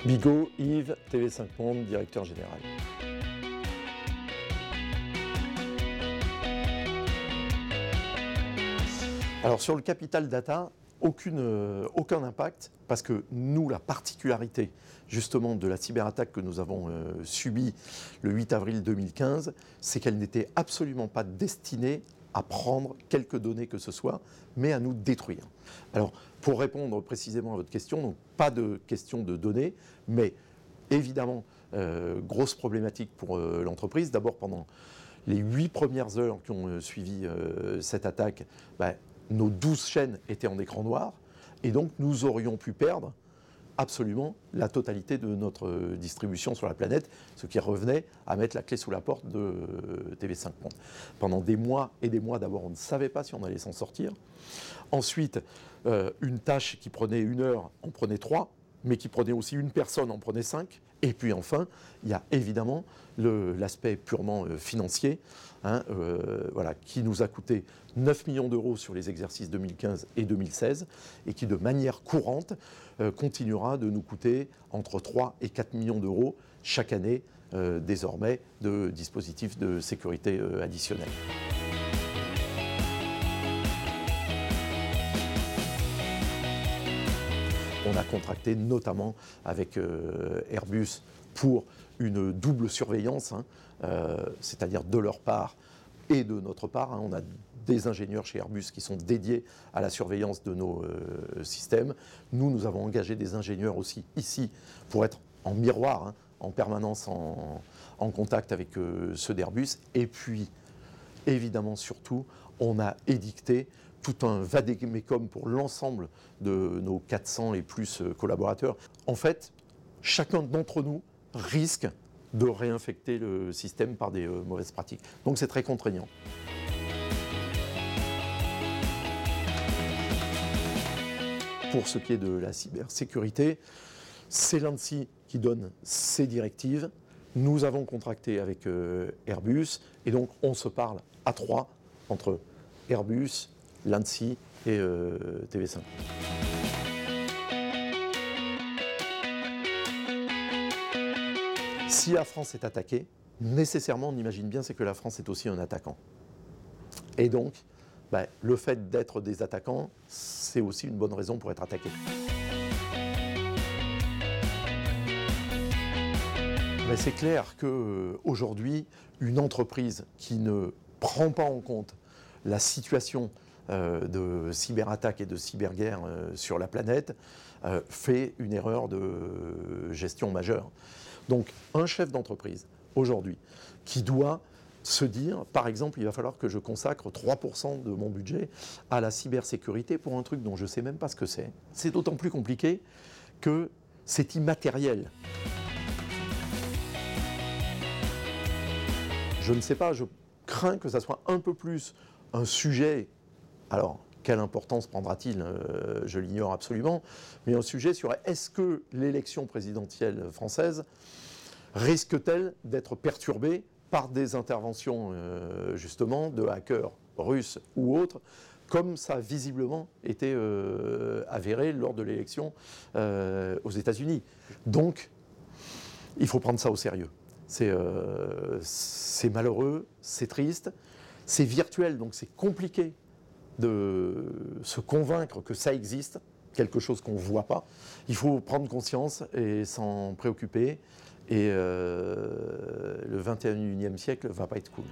Bigot, Yves, TV5 Monde, directeur général. Alors sur le capital data, aucun impact, parce que nous, la particularité justement de la cyberattaque que nous avons subie le 8 avril 2015, c'est qu'elle n'était absolument pas destinée à prendre quelques données que ce soit, mais à nous détruire. Alors, pour répondre précisément à votre question, donc pas de question de données, mais évidemment, grosse problématique pour l'entreprise. D'abord, pendant les 8 premières heures qui ont suivi cette attaque, nos 12 chaînes étaient en écran noir, et donc nous aurions pu perdre absolument la totalité de notre distribution sur la planète, ce qui revenait à mettre la clé sous la porte de TV5 Monde. Pendant des mois et des mois, d'abord, on ne savait pas si on allait s'en sortir. Ensuite, une tâche qui prenait 1 heure, en prenait 3, mais qui prenait aussi une personne, en prenait 5. Et puis enfin, il y a évidemment l'aspect purement financier, qui nous a coûté 9 millions d'euros sur les exercices 2015 et 2016, et qui de manière courante continuera de nous coûter entre 3 et 4 millions d'euros chaque année, désormais, de dispositifs de sécurité additionnels. On a contracté notamment avec Airbus pour une double surveillance, c'est-à-dire de leur part et de notre part. On a des ingénieurs chez Airbus qui sont dédiés à la surveillance de nos systèmes. Nous avons engagé des ingénieurs aussi ici pour être en miroir, en permanence en contact avec ceux d'Airbus. Et puis, évidemment, surtout, on a édicté tout un vadémécum pour l'ensemble de nos 400 et plus collaborateurs. En fait, chacun d'entre nous risque de réinfecter le système par des mauvaises pratiques. Donc c'est très contraignant. Pour ce qui est de la cybersécurité, c'est l'ANSSI qui donne ses directives. Nous avons contracté avec Airbus et donc on se parle à 3 entre Airbus, l'ANSSI et TV5. Si la France est attaquée, nécessairement, on imagine bien, c'est que la France est aussi un attaquant. Et donc, le fait d'être des attaquants, c'est aussi une bonne raison pour être attaqué. C'est clair qu'aujourd'hui, une entreprise qui ne prend pas en compte la situation de cyberattaque et de cyberguerre sur la planète fait une erreur de gestion majeure. Donc un chef d'entreprise aujourd'hui qui doit se dire, par exemple, il va falloir que je consacre 3% de mon budget à la cybersécurité pour un truc dont je ne sais même pas ce que c'est. C'est d'autant plus compliqué que c'est immatériel. Je ne sais pas, je crains que ça soit un peu plus un sujet. Alors, quelle importance prendra-t-il ? Je l'ignore absolument. Mais un sujet sur est-ce que l'élection présidentielle française risque-t-elle d'être perturbée par des interventions, justement, de hackers russes ou autres, comme ça a visiblement été avéré lors de l'élection aux États-Unis. Donc, il faut prendre ça au sérieux. C'est malheureux, c'est triste, c'est virtuel, donc c'est compliqué de se convaincre que ça existe, quelque chose qu'on ne voit pas. Il faut prendre conscience et s'en préoccuper. Et le 21e siècle ne va pas être cool.